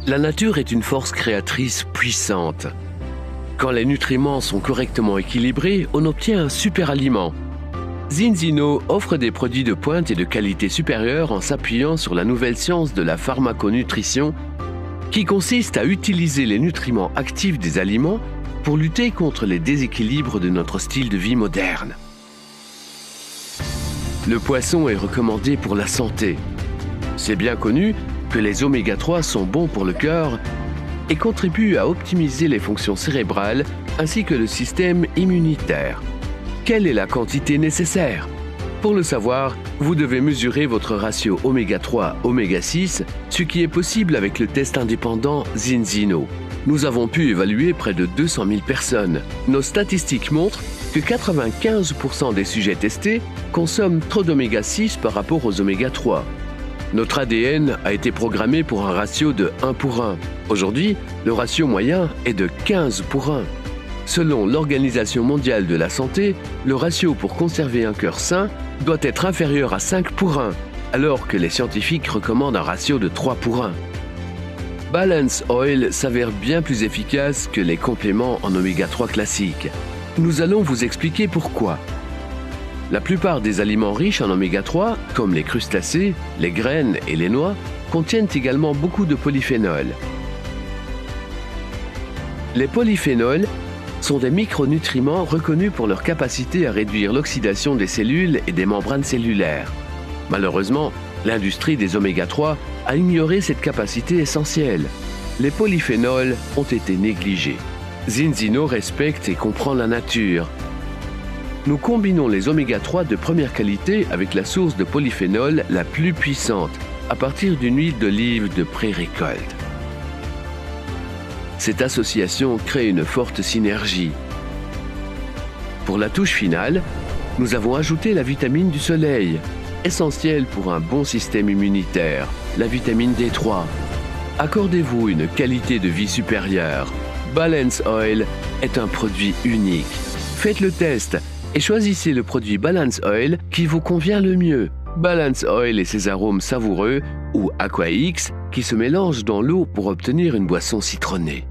La nature est une force créatrice puissante. Quand les nutriments sont correctement équilibrés, on obtient un super aliment. Zinzino offre des produits de pointe et de qualité supérieure en s'appuyant sur la nouvelle science de la pharmaconutrition qui consiste à utiliser les nutriments actifs des aliments pour lutter contre les déséquilibres de notre style de vie moderne. Le poisson est recommandé pour la santé. C'est bien connu que les oméga 3 sont bons pour le cœur et contribuent à optimiser les fonctions cérébrales ainsi que le système immunitaire. Quelle est la quantité nécessaire? Pour le savoir, vous devez mesurer votre ratio oméga 3 oméga 6, ce qui est possible avec le test indépendant Zinzino. Nous avons pu évaluer près de 200 000 personnes. Nos statistiques montrent que 95% des sujets testés consomment trop d'oméga 6 par rapport aux oméga 3. Notre ADN a été programmé pour un ratio de 1 pour 1. Aujourd'hui, le ratio moyen est de 15 pour 1. Selon l'Organisation mondiale de la santé, le ratio pour conserver un cœur sain doit être inférieur à 5 pour 1, alors que les scientifiques recommandent un ratio de 3 pour 1. Balance Oil s'avère bien plus efficace que les compléments en oméga 3 classiques. Nous allons vous expliquer pourquoi. La plupart des aliments riches en oméga 3, comme les crustacés, les graines et les noix, contiennent également beaucoup de polyphénols. Les polyphénols sont des micronutriments reconnus pour leur capacité à réduire l'oxydation des cellules et des membranes cellulaires. Malheureusement, l'industrie des oméga 3 a ignoré cette capacité essentielle. Les polyphénols ont été négligés. Zinzino respecte et comprend la nature. Nous combinons les oméga 3 de première qualité avec la source de polyphénol la plus puissante, à partir d'une huile d'olive de pré-récolte. Cette association crée une forte synergie. Pour la touche finale, nous avons ajouté la vitamine du soleil, essentielle pour un bon système immunitaire, la vitamine D3. Accordez-vous une qualité de vie supérieure. Balance Oil est un produit unique. Faites le test et choisissez le produit Balance Oil qui vous convient le mieux. Balance Oil et ses arômes savoureux ou Aqua X qui se mélangent dans l'eau pour obtenir une boisson citronnée.